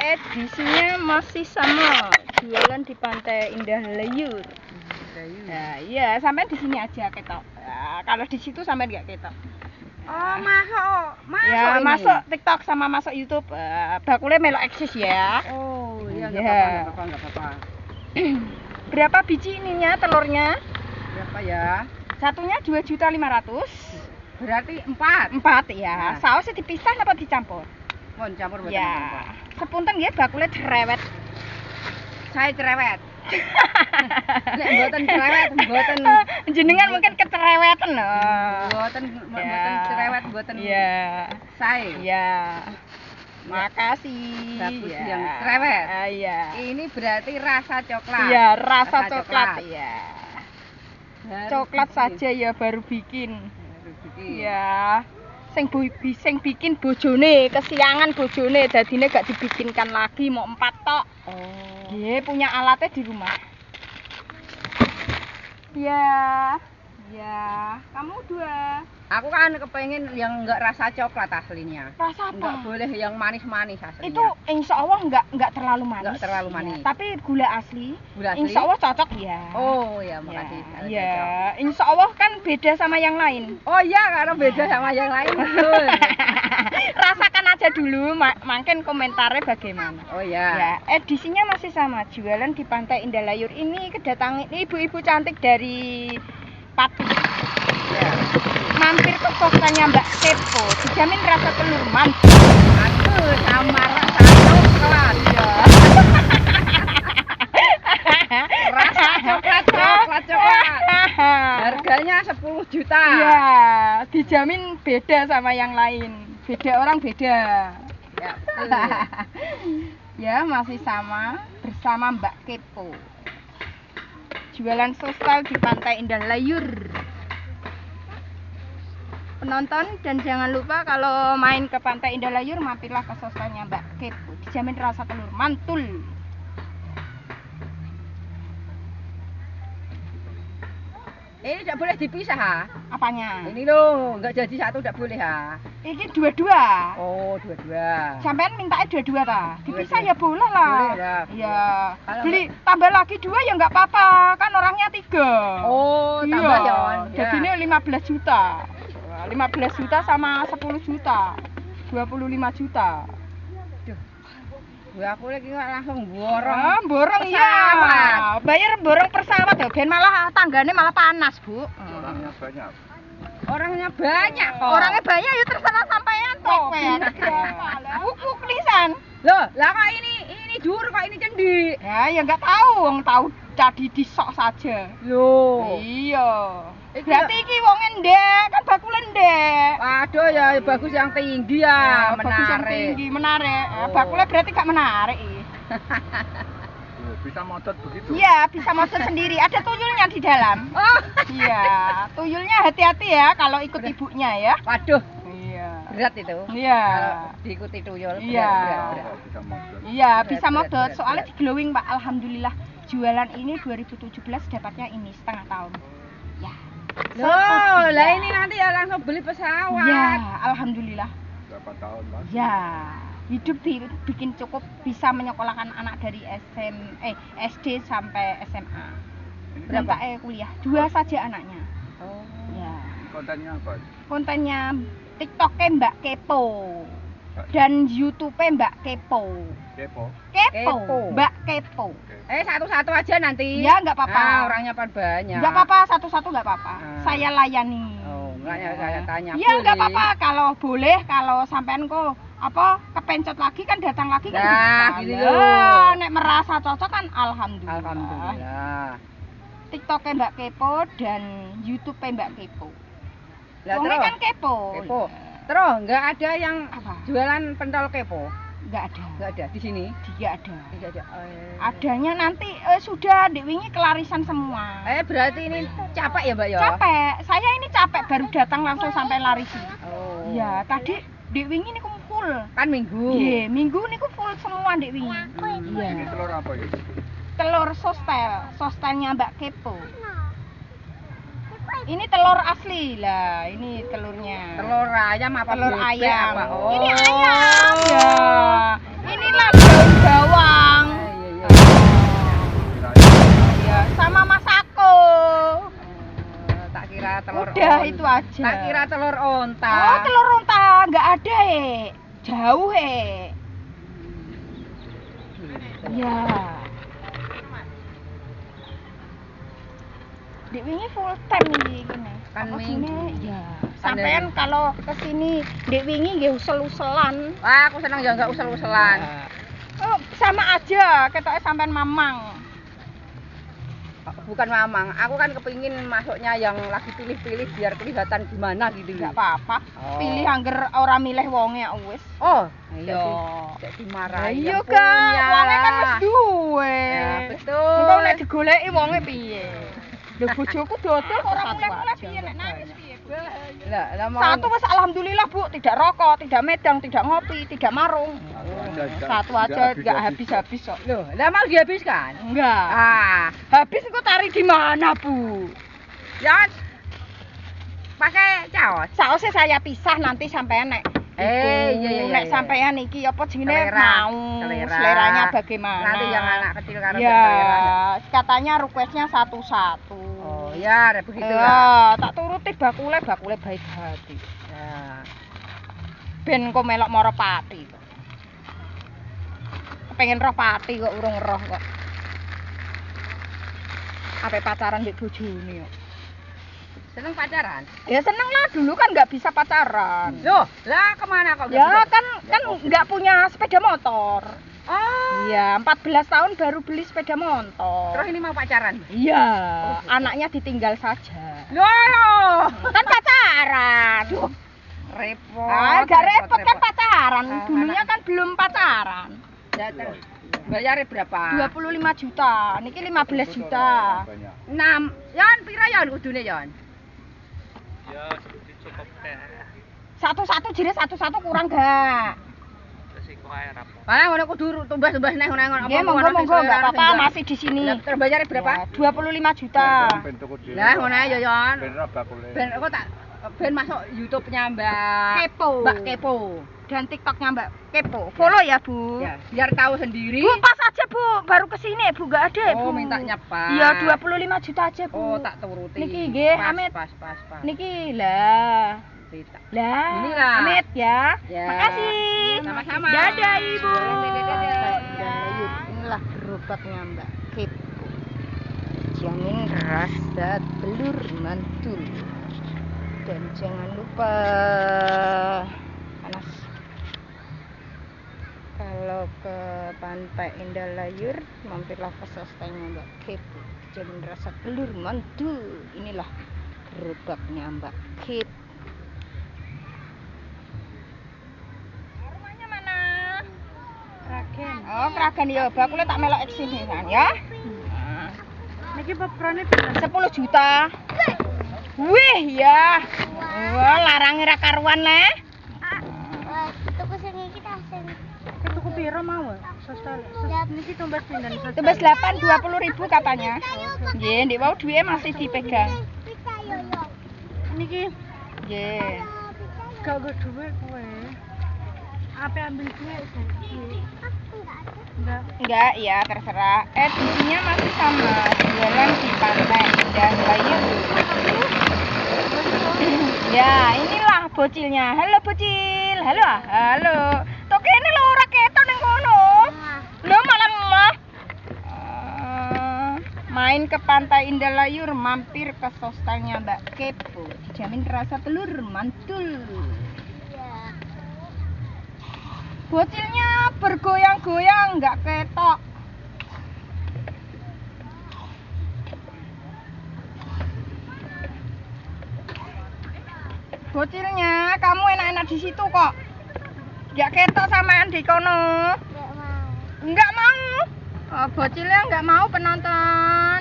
Edisinya masih sama, jualan di Pantai Indah Layur. Nah, iya, sampai di sini aja ketok. Nah, kalau di situ sampai nggak ketok. Oh, masuk Ya, ini. masuk TikTok sama masuk YouTube. Bakulnya melok eksis ya. Oh, iya Iya. enggak apa-apa. Berapa biji ininya telurnya? Berapa ya? Satunya 2.500.000. Berarti 4. 4 ya. Nah. Sausnya dipisah apa dicampur? Mohon campur buat Ya. Sepunten ya bakulnya cerewet. Saya cerewet. Nek mboten cerewet, mboten Jenengan mungkin kecerewetan loh. mboten cerewet, mboten. Iya. Saya. Iya. Makasih. Bagus Ya. yang cerewet. Iya. Ini berarti rasa coklat. Iya, rasa coklat ya. Baru Coklat bikin. saja ya baru bikin. Baru bikin. Iya. Sing bikin bojone, kesiangan bojone, dadine gak dibikinkan lagi mau 4 tok. Oh. Dia punya alatnya di rumah. Ya, ya, kamu 2. Aku kan kepengen yang enggak rasa coklat aslinya. Rasa Enggak apa? boleh yang manis-manis aslinya. Itu insya Allah nggak terlalu manis. Nggak terlalu manis. Ya, tapi gula asli. Gula asli? Insya Allah cocok ya. Oh ya, ya, makasih. ya. Insya Allah kan beda sama yang lain. Oh iya, karena beda sama yang lain betul. Rasakan aja dulu, makin komentarnya bagaimana. Oh iya. Ya, edisinya masih sama, jualan di Pantai Indah Layur. Ini kedatangan ibu-ibu cantik dari Pati. Ya. Mampir ke kosannya Mbak Kepo, dijamin rasa telur mantap. Aduh, sama rasa coklat ya. Rasa coklat. Harganya 10 juta. Iya, dijamin beda sama yang lain. Beda orang beda. Ya, Ya, masih sama bersama Mbak Kepo. Jualan sosial di Pantai Indah Layur. Penonton, dan jangan lupa kalau main ke Pantai Indah Layur mampirlah ke sosialnya Mbak Kepo. Dijamin rasa telur mantul. ini tidak boleh dipisah ha. Apanya? Ini loh, enggak jadi satu tidak boleh ha. Ini dua-dua. Oh, dua-dua. Sampean mintanya dua-dua ta? Dipisah Dua-dua. ya boleh lah. Boleh lah. Iya. Kalau Beli tambah lagi 2 ya nggak apa-apa, kan orangnya 3. Oh, tambah ya. Jadi ini 15 juta. 15 juta sama 10 juta. 25 juta. Aku lagi langsung borong. Ah, borong ya. Pesawat. Bayar borong pesawat ya, ben malah tanggane malah panas, Bu. Orangnya banyak. Orangnya banyak kok. Orangnya banyak ya terserah sampean toh. Buku tulisan. Loh, lah kok ini dur kok ini cendi. Ya nggak tahu, wong tahu tadi disok saja. Loh. Iya. Iki Berarti iki wong endek, kan bakul endek. Waduh ya bagus yang tinggi ya, Bagus yang menarik. tinggi, menarik. Oh. Bakulnya berarti gak menarik. Bisa motot begitu. Iya, bisa motor sendiri. Ada tuyulnya di dalam. Oh, Iya, tuyulnya hati-hati ya kalau ikut ibunya ya. waduh, Iya. berat itu. Iya. Kalau diikuti tuyul. Iya. Berat. Oh, bisa motot. Iya, Berat, bisa berat, modot. berat, Soalnya berat. di glowing, Pak. Alhamdulillah. Jualan ini 2017 dapatnya ini setengah tahun. Ya. Loh, lah ini nanti ya langsung beli pesawat. Ya, alhamdulillah. Berapa tahun, Mas? Ya, hidup bikin cukup bisa menyekolahkan anak dari SD sampai SMA. Ini Berapa? Minta kuliah. 2 saja anaknya. Oh. Ya. kontennya apa? Kontennya TikToknya Mbak Kepo dan YouTube-nya Mbak Kepo. Kepo. Kepo, Kepo. Mbak Kepo. Satu-satu aja nanti. Ya, nggak apa-apa. Ah, orangnya pan banyak. Nggak apa-apa, satu-satu nggak apa-apa. Ah. Saya layani. Oh, enggaknya saya tanya. Iya, nggak boleh. apa-apa. Kalau boleh, kalau sampean kok kepencet lagi kan datang lagi kan. Nah, bisa. gini Ya, loh. nek merasa cocok kan alhamdulillah. Alhamdulillah. TikToknya Mbak Kepo dan YouTube-nya Mbak Kepo. Lah Wongnya terus. kan kepo. Kepo. Terus enggak ada yang Apa? jualan pentol kepo? Nggak ada. Enggak ada di sini. Tidak ada. Tidak ada. Adanya nanti sudah Dek Wingi kelarisan semua. Berarti ini capek ya, Mbak ya? Capek. Saya ini capek baru datang langsung sampai larisi. Oh. Iya, tadi Dek Wingi niku full. Kan minggu. Iya, minggu niku full semua Dek Wingi. Ini Iya. telur apa ya? Telur sostelnya Mbak Kepo. Ini telur asli lah, ini telurnya. Telur ayam apa Telur bebek ayam. apa? Oh. Ini ayam ya. Inilah daun aja. Tak kira telur onta. Oh, telur onta nggak ada jauh ya. Dek wingi full time iki kene. Kan Apa minggu. sini? Ya. Sampean kalau kesini dek wingi nggih usel-uselan. Wah, aku seneng ya enggak usel-uselan. Oh, sama aja ketoknya sampean mamang. Bukan mamang, aku kan kepingin masuknya yang lagi pilih-pilih biar kelihatan gimana gitu. Enggak apa-apa. Oh. Pilih angger ora milih wonge ya wis. Oh, Iya. Jadi dimarahi. Iya yang kan, punya wonge kan lah. wis duwe. Ya, betul. Engko nek digoleki wonge piye? Lho bojoku dodol kok ora mulai-mulai piye nek nangis piye? Lah mau Satu wis alhamdulillah Bu, tidak rokok, tidak medang, tidak ngopi, tidak marung. Satu aja enggak habis-habis kok. Loh, lah mau dihabiskan? Enggak. Ah, Habis engko tarik di mana, Bu? ya pakai caos. Sausnya saya pisah nanti sampean nek. Iya. Nek sampean iki apa jenenge Selera. mau seleranya bagaimana? Nanti yang anak kecil karena ya, selera. katanya requestnya satu-satu. Oh, ya, begitu ya. Tak turuti bakule baik hati. Ya. Ben kok melok moro pati kok. Pengen roh pati kok urung roh kok. Ape pacaran mbek bojone kok. Seneng pacaran? Ya seneng lah, dulu kan nggak bisa pacaran. Loh, lah kemana kok? Ya kan nggak punya sepeda motor. Oh. Iya, 14 tahun baru beli sepeda motor. Terus ini mau pacaran? Iya, anaknya ditinggal saja. Loh, Kan pacaran. repot. Gak repot kan pacaran. Ah, Dulunya kan belum pacaran. Ya, terus bayarnya berapa? 25 juta, niki 15 juta. 6. Yon, pira yon kudune yon? Ya, cukup deh. Satu-satu jadi satu-satu kurang gak? Resiko air apa? Malah ngono kudu tumbas-tumbas neh ngono. Ya monggo nggak apa-apa masih di sini. Terus bayarnya berapa? Ya, 25 juta. Lah ngono ae yo yon. Ben ra bakule. Ben kok tak ben masuk YouTube-nya Mbak Kepo. Mbak Kepo. Dan TikToknya Mbak Kepo. Follow ya Bu. Ya, biar tahu sendiri. Bu pas aja Bu, baru kesini Bu nggak ada Oh, Bu. mintanya pas. Iya 25 juta aja Bu. Oh, tak turuti. Niki nggih, Pas, Amit. Pas. Niki lah. Cerita. Lah. Inilah. Amit ya. Ya. Makasih. Sama-sama. Dadah Ibu. Dadah. Inilah gerobaknya Mbak Kepo. Jamin rasa telur mantul. Dan jangan lupa panas. Kalau ke Pantai Indah Layur, mampirlah ke sostengnya Mbak Kepo. Jamin rasa telur mantul. Inilah gerobaknya Mbak Kepo. Rumahnya mana? Kragen. Oh, Kragen ya. Bakule tak melok ek sini kan ya. Niki peprone 10 juta. Wih ya. Wah, larang ora karuan le. Tuku sing iki ta sing Tuku piro mau? niki tumbas pinten Tebas 8 20.000 katanya. Nggih, ndek wau duwe masih dipegang. bisa yo yo. Niki. Nggih. Gak go duit kowe. Apa ambil duit saiki? Enggak. Enggak, ya terserah. Edinya masih sama. Jualan di Pantai Indah Layur. Ya, inilah bocilnya. Halo bocil. Halo. Tok kene lho ora ketok ning kono. Lho malah mah. Main ke Pantai Indah Layur, mampir ke sostengnya Mbak Kepo. Dijamin rasa telur mantul. Bocilnya bergoyang-goyang, nggak ketok. Bocilnya, kamu enak-enak di situ kok. Nggak ketok samaan di kono. Enggak mau. Nggak mau. Oh, bocilnya nggak mau penonton.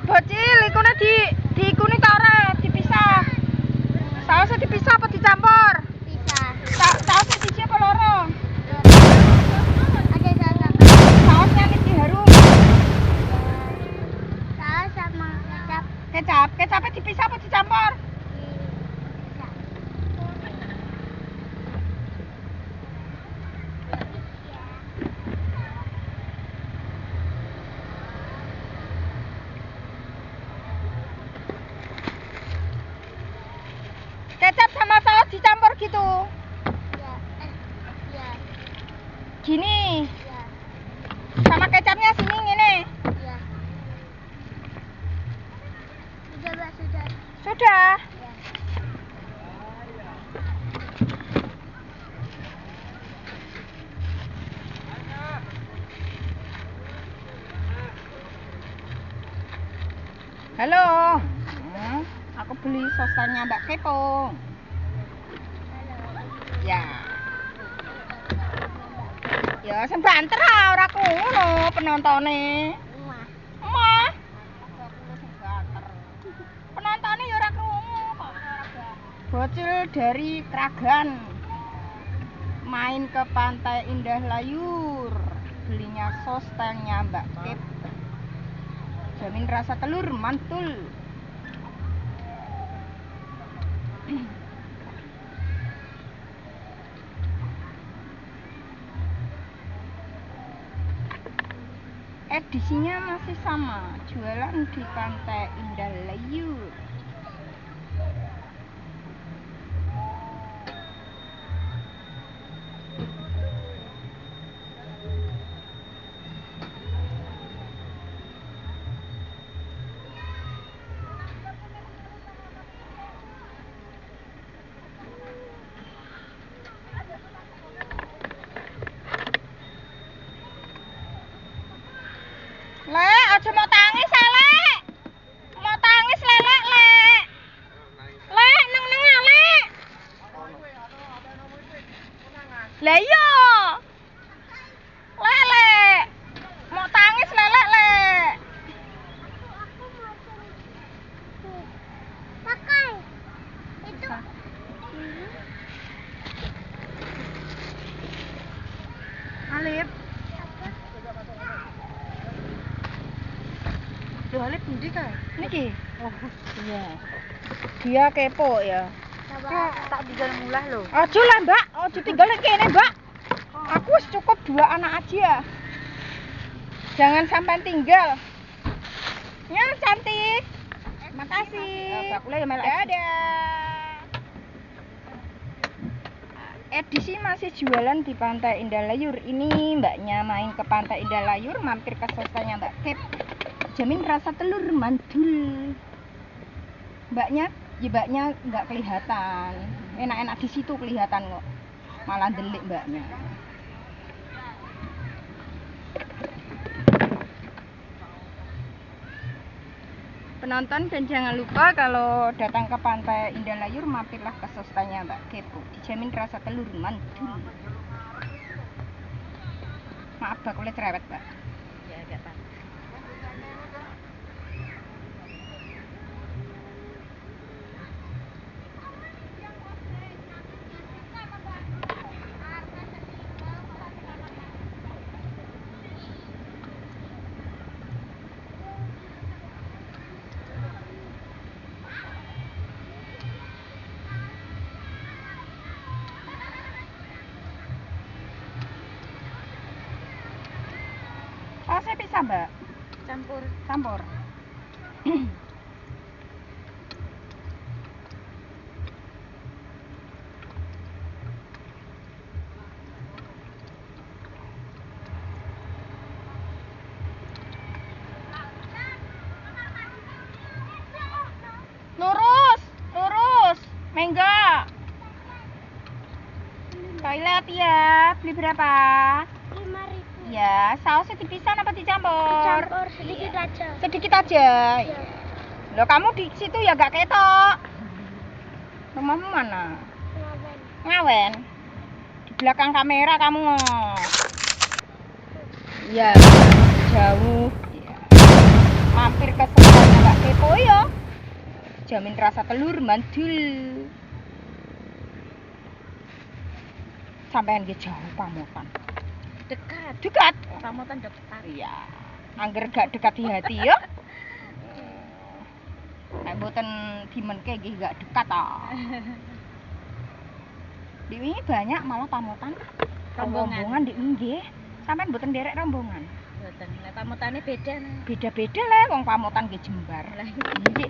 Bocil, ikune diikuni ta ora? Dipisah. Sausnya dipisah apa dicampur? Bisa. Sausnya siji apa loro? Ada salah. Halo. Aku beli sosannya Mbak Kepo. Ya. Ya sing banter ora aku ngono penontone. Emah. Penontonnya ya ora krungu kok. Bocil dari Kragan main ke Pantai Indah Layur, belinya sostelnya Mbak Kip. Jamin rasa telur mantul. Edisinya masih sama, jualan di Pantai Indah Layur. Lek, aja mau tangis, Lek. Mau tangis, Lek, Lek. Lek, neng-neng, Lek. Lah iya. Lek, Lek. Mau tangis, Lek, Lek. Pakai. Itu. Alip. Loh, Alip ndi kae? Niki. Oh, Iya. Dia kepo ya. tak tinggal mulah lho. Aja lah, Mbak. Aja tinggal kene, Mbak. Aku wis cukup 2 anak aja. Jangan sampai tinggal. Ya, cantik. Makasih. Bakule ya melek. Dadah. Edisi masih jualan di Pantai Indah Layur. Ini mbaknya main ke Pantai Indah Layur, mampir ke sosanya Mbak Kip. Jamin rasa telur mantul. Mbaknya nggak kelihatan. Enak-enak di situ kelihatan kok. Malah delik mbaknya. Penonton dan jangan lupa kalau datang ke Pantai Indah Layur mampirlah ke sosanya Mbak Kepo. Dijamin rasa telur mantul. Maaf bakulnya cerewet, Mbak. Ya agak apa. Oh, saya bisa, Mbak. Campur. Campur. Lurus, lurus. Mengga. Toilet ya. Beli berapa? 5.000. Ya, sausnya dipisah apa dicampur? Campur sedikit aja. Sedikit aja. Iya. Loh, kamu di situ ya gak ketok. Rumahmu mana? Ngawen. Ngawen. Di belakang kamera kamu. Ya, jauh. Ya. Mampir ke sekolahnya Mbak Kepo ya. Jamin rasa telur mantul. Sampean ge jauh pamotan. Dekat. Dekat. Pamotan dekat. Iya. Angger gak dekat di hati ya. Nek mboten dimenke nggih gak dekat ah. Di wingi banyak malah pamotan. Rombongan di wingi nggih. Sampean mboten nderek rombongan. Mboten. Nek pamotane beda nih. Beda-beda lah wong pamotan nggih jembar. Nggih,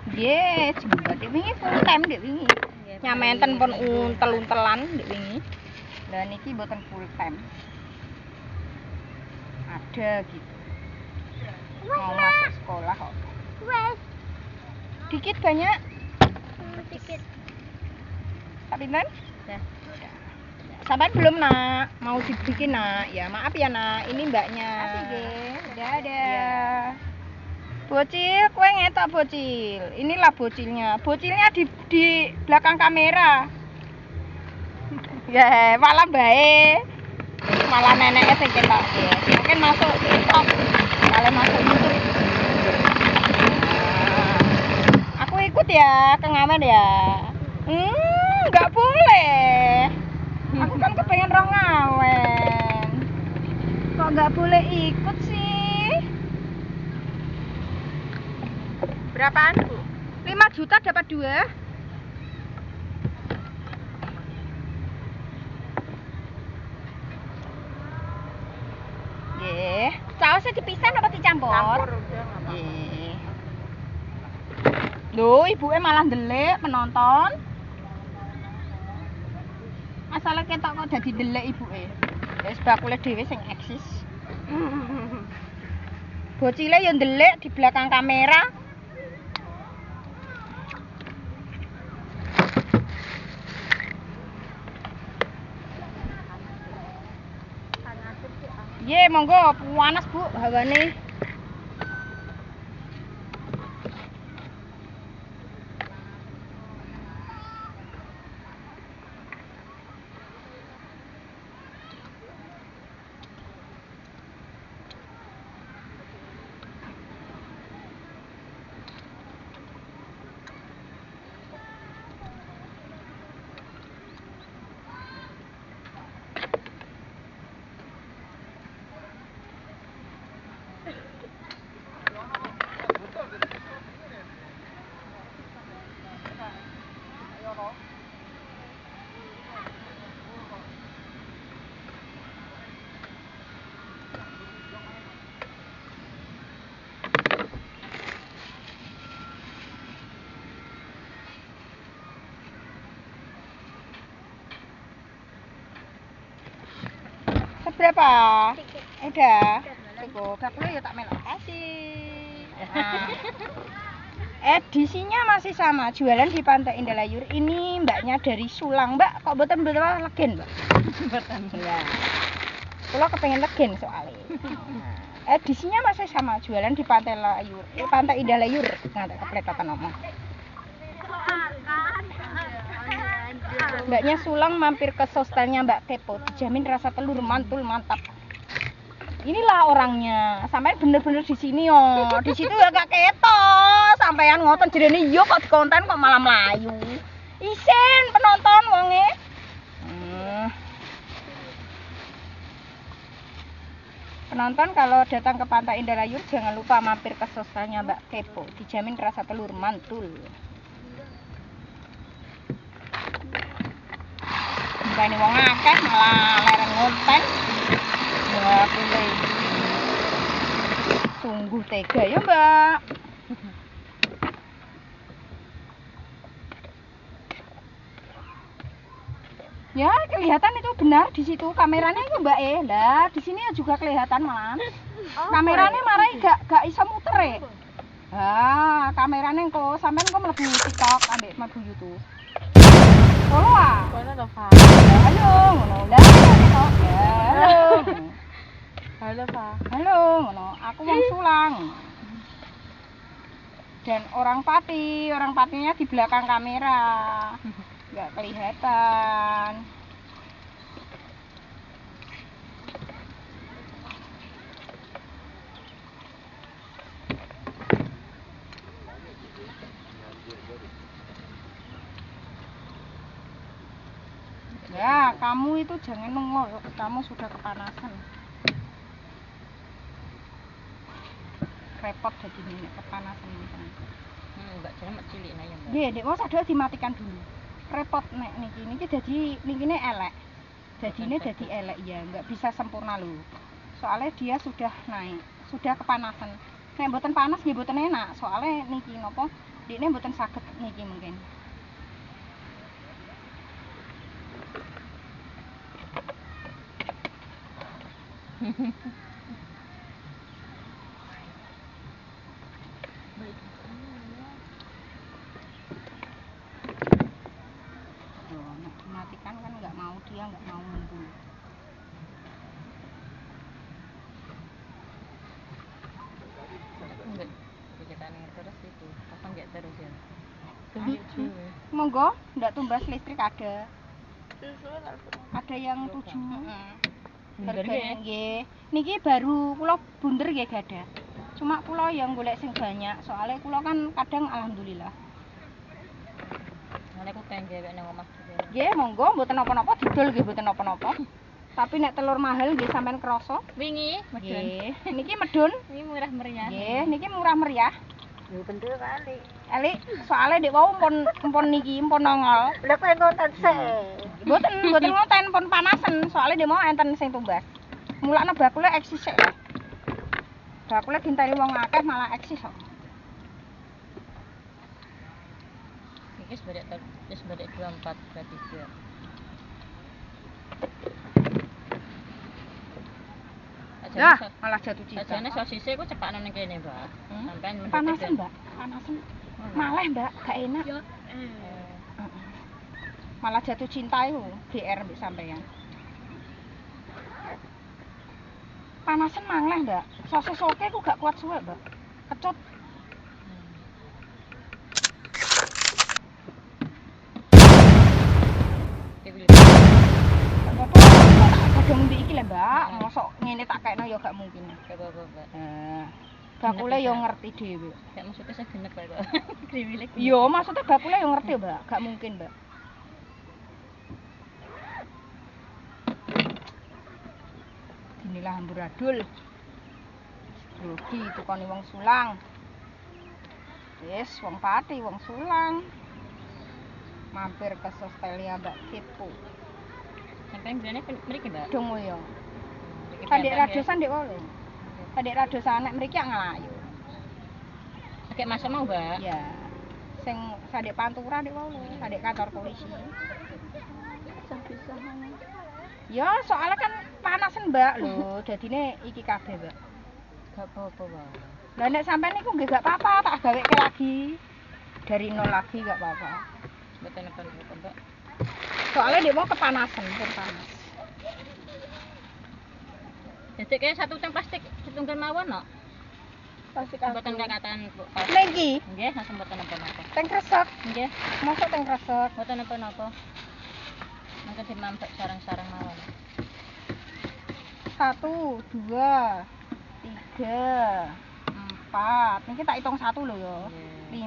nggih jembar di wingi full time di wingi. Nyamenten pun untel-untelan di wingi. Lah niki mboten full time. Ada gitu. Mau masuk sekolah kok. Wes. Dikit banyak. Dikit. Tak pinten? Ya. Sampai belum nak, mau dibikin nak. Ya maaf ya nak, ini mbaknya. Makasih, nggih. Dadah. Bocil, kue ngetok bocil. Inilah bocilnya. Bocilnya di belakang kamera. Ya, malah bae. Malah neneknya sing ketok. Ya, mungkin masuk TikTok. Malah masuk YouTube. Nah, aku ikut ya ke ngamen ya. Nggak boleh. Aku kan kepengen roh ngawen. Kok nggak boleh ikut sih? Berapaan, Bu? 5 juta dapat 2. Nggih. Sausnya dipisah apa dicampur? Campur udah enggak apa-apa. Nggih. Lho, ibuke malah ndelik penonton. Asale ketok kok dadi ndelik ibuke. Wis bakule dhewe sing eksis. Bocile yo ndelik di belakang kamera. Ye, monggo panas Bu hawane. Seberapa? Udah. Cukup. Bakule ya tak melok kasih. Nah. Edisinya masih sama, jualan di Pantai Indah Layur. Ini mbaknya dari Sulang, Mbak. Kok boten legen, Mbak? Boten. Ya. Kula kepengen legen soalnya. Nah, edisinya masih sama, jualan di Pantai Layur. Pantai Indah Layur. Nggak kepletotan ngomong. Mbaknya Sulang mampir ke sostelnya Mbak Kepo, dijamin rasa telur mantul mantap. Inilah orangnya, sampean bener-bener di sini yo. Di situ ya gak ketok, sampean ngoten jerene yo kok dikonten kok malah melayu. Isen penonton wonge. Penonton kalau datang ke Pantai Indah Layur jangan lupa mampir ke sostelnya Mbak Kepo, dijamin rasa telur mantul. Bukannya wong akeh malah leren ngonten. Ya pilih. Sungguh tega ya, Mbak. Ya, kelihatan itu benar di situ kameranya itu Mbak lah, di sini juga kelihatan malah. Kameranya marai gak iso muter. Ah, kameranya kok sampean kok mlebu TikTok ambek mlebu YouTube. Halo ah. Halo, Pak. Halo, ngono. Lah ketok. Halo. Halo, Pak. Halo, ngono. Aku wong Sulang. Dan orang patinya di belakang kamera. Enggak kelihatan. Ya, kamu itu jangan nongol, kamu sudah kepanasan. Repot jadi ini kepanasan ini. Mbak jangan cilik nah ya, Mbak. Nggih, Dek, wis ada dimatikan dulu. Repot nek niki dadi nikine elek. Dadine dadi elek ya, enggak bisa sempurna lho. Soalnya dia sudah naik, sudah kepanasan. Nek mboten panas nggih mboten enak, soalnya niki napa? Dikne mboten saged niki mungkin. Matikan kan nggak mau, dia nggak mau ngumpul. monggo, ndak tumbas listrik ada. Ada yang 7. Bunder Harganya nggih. nggih. Niki baru kula bunder nggih gak ada. Cuma kula yang golek sing banyak, soalnya kula kan kadang alhamdulillah. Ngene ku tengge wek nang omah dhewe. Nggih, monggo mboten napa-napa didol nggih mboten napa-napa. Tapi nek telur mahal nggih sampean krasa. Wingi medun. Nggih. Niki medun. Ini murah meriah. Nggih, niki murah meriah. Yo bener kali. Elik, soalnya dek wau empon niki empon nongol. Lha kok ngoten sih. Mboten ngoten pun panasen, soalnya dia mau enten sing tumbas. Mulane bakule eksis sik. Bakule dinteni wong akeh malah eksis kok. Iki wis barek 24 berarti ya. Lah, malah jatuh cinta. Ajane sosise ku cepakno ning kene, Mbak. Sampeyan Panasen, Mbak. Panasen. Malah, Mbak, gak enak. Malah jatuh cinta itu GR mbak sampeyan. Panasen mangleh, Mbak. Sosis oke ku gak kuat suwe, Mbak. Kecut. Apa-apa tak gadong ndi iki lho, Mbak. Mosok ngene tak kekno ya gak mungkin. Gak apa-apa, Mbak. Bakule yo ngerti dhewe. Gak maksudnya saya genep kok. Kriwilik. Yo maksudnya bakule yo ngerti, Mbak. Gak mungkin, Mbak. Inilah amburadul. Grogi tukane wong sulang. Wis wong pati wong sulang. Mampir ke Sostelia Mbak Kipu. Sampeyan grene mriki, Mbak. Dongoyo. Kadek radosan ndek wolu. Kadek radosan nek mriki nglayu. Agak masuk mau, Mbak. Ya. Sing sadek Pantura ndek wolu, sadek kantor polisi. Ya, soalnya kan panasen, Mbak. Lho, dadine iki kabeh, Mbak. Gak apa-apa, Mbak. Lah nek sampean niku nggih gak apa-apa, tak gaweke lagi. Dari nol lagi gak apa-apa. Mboten apa-apa, Mbak. Soalnya dia mau kepanasan, pun panas. Jadi kayak satu teng plastik setunggal mawon no. Plastik Mboten kakatan pas. Niki, Nggih, langsung mboten apa-apa. teng kresek. Nggih, Masuk teng kresek. mboten apa-apa. Mangke dimampek sarang-sarang mawon. 1, 2, 3, 4. Niki tak hitung 1 lho ya. 5,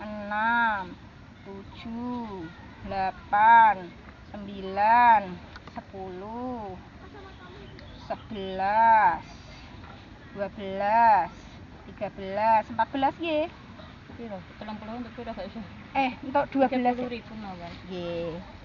6, 7, 8, 9, 10, 11, 12, 13, 14 nggih. Piro? 30 untuk piro gak iso? Untuk 12 ribu mawon. nggih.